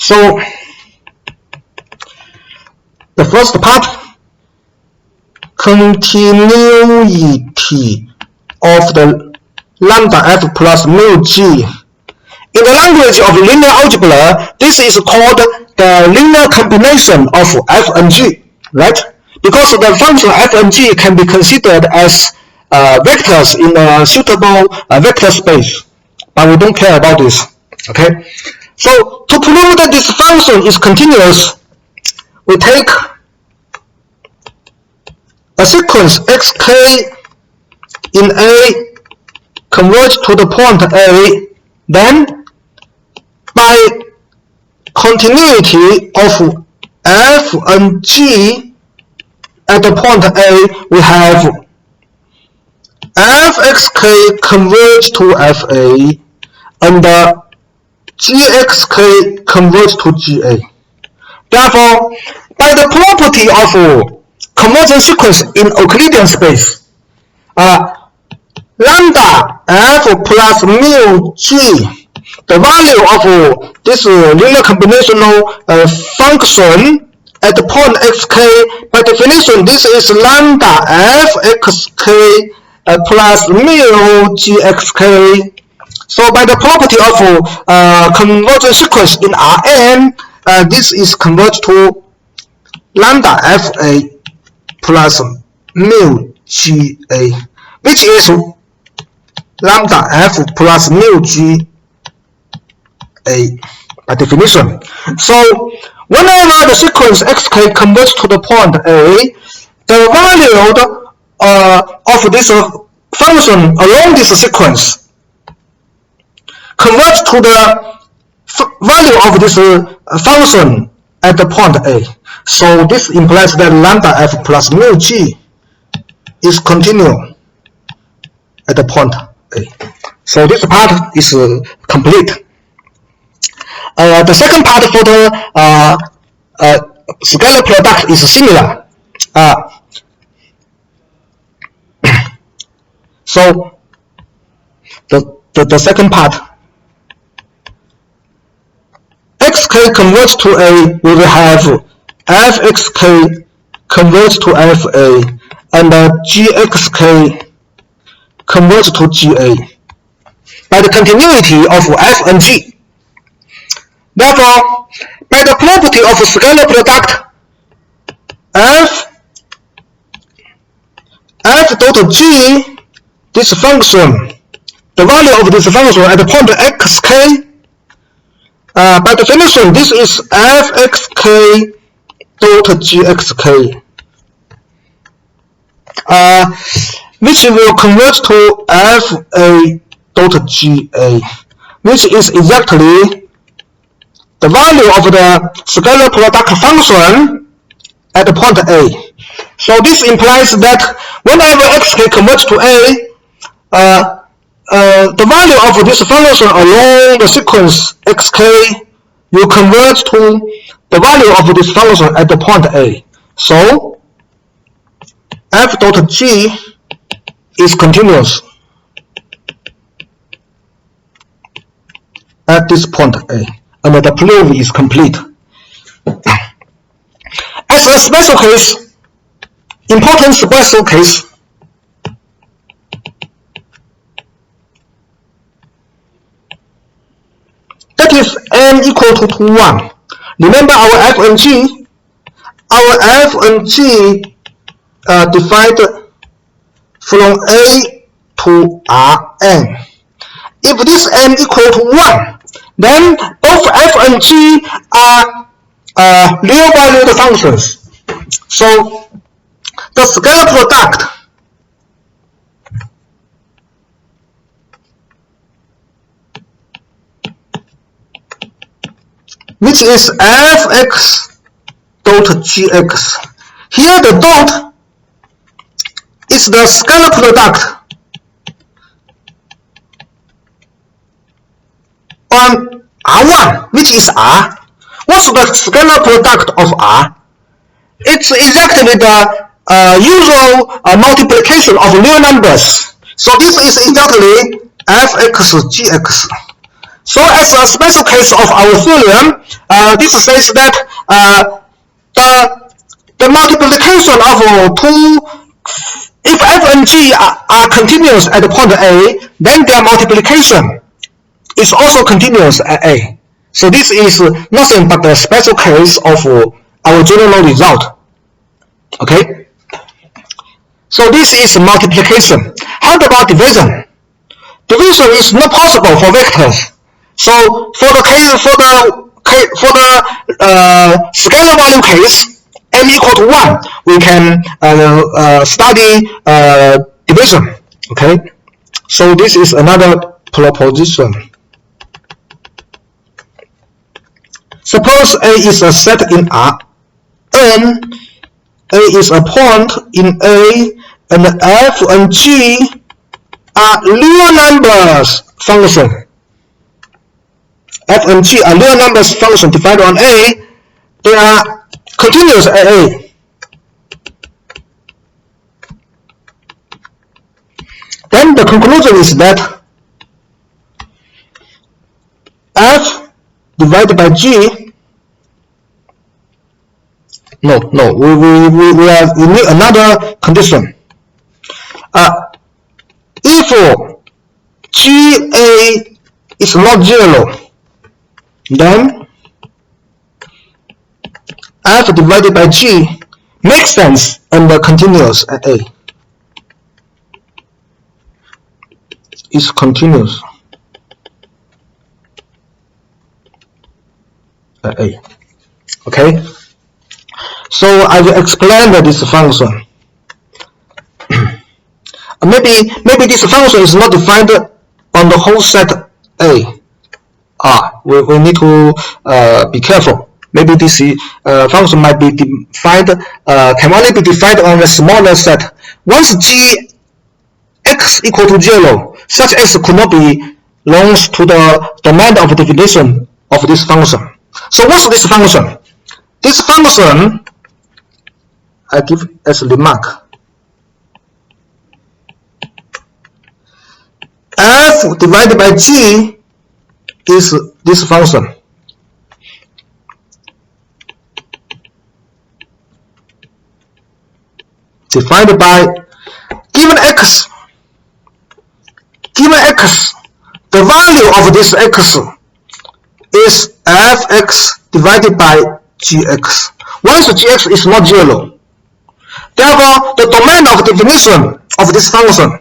So the first part, continuity of the lambda f plus mu g. In the language of linear algebra, this is called the linear combination of f and g, right? Because the function f and g can be considered as vectors in a suitable vector space, but we don't care about this, okay? So to prove that this function is continuous, we take a sequence xk in A converge to the point A, then by continuity of f and g at the point A, we have fxk converge to fa and gxk converge to ga. Therefore, by the property of convergence sequence in Euclidean space, lambda f plus mu g, the value of this linear combinational function at the point xk, by definition, this is lambda fxk plus mu gxk. So by the property of convergence sequence in Rn, this is converged to lambda fa plus mu ga, which is lambda f plus mu g a by definition. So whenever the sequence xk converges to the point A, the value of this function along this sequence converges to the value of this function at the point A. So this implies that lambda f plus mu g is continuous at the point A. So this part is complete. The second part for the scalar product is similar. So the second part, xk converges to A, we will have fxk converges to fa and gxk converges to ga by the continuity of f and g. Therefore, by the property of scalar product f dot g, this function, the value of this function at the point xk, by definition, this is fxk dot gxk, which will converge to fa dot ga, which is exactly the value of the scalar product function at the point A. So this implies that whenever xk converges to A, the value of this function along the sequence xk will converge to the value of this function at the point A. So f dot g is continuous at this point A, and the proof is complete. As a special case, important special case, that is n equal to 1. Remember our f and g? Our f and g divided from A to Rn. If this n equal to 1, then both f and g are real valued functions. So the scalar product which is fx dot gx. Here the dot is the scalar product on R1, which is R. What's the scalar product of R? It's exactly the usual multiplication of real numbers. So this is exactly fx gx. So as a special case of our theorem, this says that the multiplication of two, if f and g are continuous at the point A, then their multiplication is also continuous at A. So this is nothing but the special case of our general result. Okay. So this is multiplication. How about division? Division is not possible for vectors. So for the scalar volume case, m equal to 1, we can study division. Okay. So this is another proposition. Suppose A is a set in R, N, A is a point in A, and F and G are real numbers function. F and G are real numbers function divided on A. They are continuous at A. Then the conclusion is that F divided by G. No, we need another condition. If GA is not 0, then F divided by G makes sense and continuous at A. Is continuous at A. Okay. So I will explain this function. maybe this function is not defined on the whole set A. We need to be careful. Maybe this function might be defined, can only be defined on a smaller set. Once g x equal to 0, such x could not belongs to the domain of definition of this function. So what's this function? This function I give as a remark. F divided by G is this function. Defined by given x, the value of this x is fx divided by gx. Once gx is not 0, therefore the domain of definition of this function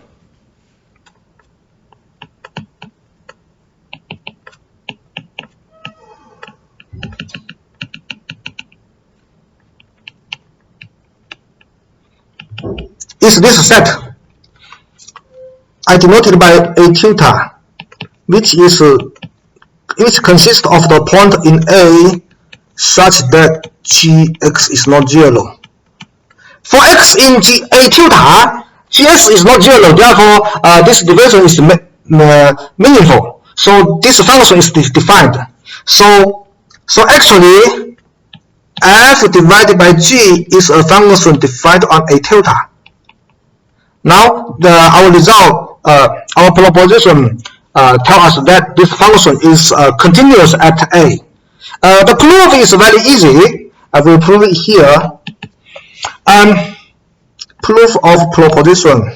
is this set. I denoted by a theta, which consists of the point in A such that gx is not 0. For x in a theta, gx is not 0. Therefore, this division is meaningful. So this function is defined. So actually, f divided by g is a function defined on a theta. Now, our result, our proposition tell us that this function is continuous at A. The proof is very easy. I will prove it here. Proof of proposition.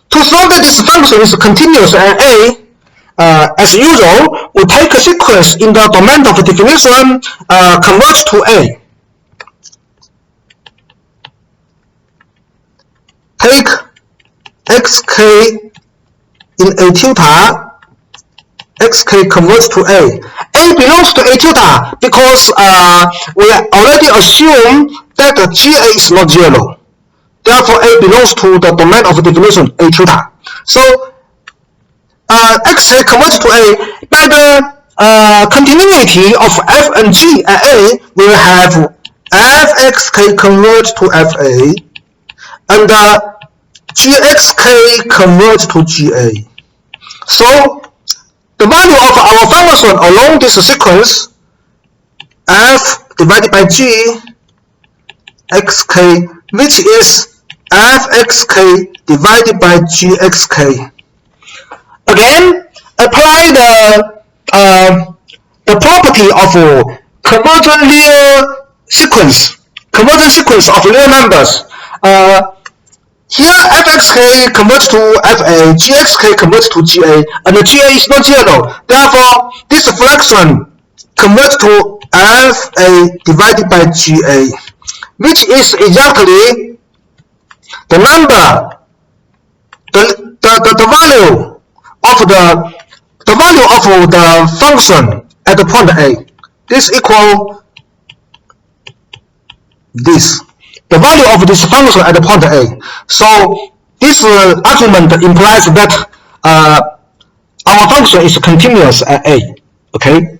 To show that this function is continuous at A, as usual, we take a sequence in the domain of definition, converge to A. Take xk in a theta, xk converge to A. A belongs to a theta because we already assume that GA is not 0. Therefore, A belongs to the domain of definition a theta. So xk converge to A. By the continuity of f and g at A, we will have fxk converge to fa, and gxk converge to ga. So the value of our function along this sequence, f divided by g xk, which is fxk divided by gxk. Again, apply the property of conversion sequence of real numbers. Here fxk converts to fa, gxk converts to ga, and ga is not zero. Therefore, this fraction converts to fa divided by ga, which is exactly the number, the value of the function at the point A. This equal this. The value of this function at the point A. So this argument implies that our function is continuous at A. Okay.